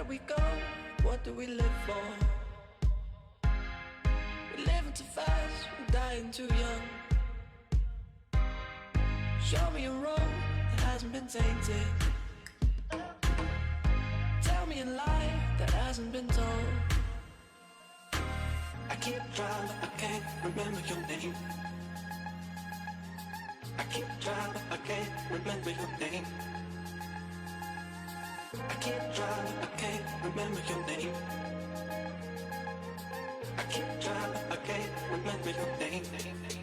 we go? What do we live for? We're living too fast, we're dying too young. Show me a road that hasn't been tainted. Tell me a lie that hasn't been told. I keep trying but I can't remember your name. I keep trying but I can't remember your name. I keep trying but I can't remember your name. I keep trying but I can't remember your name.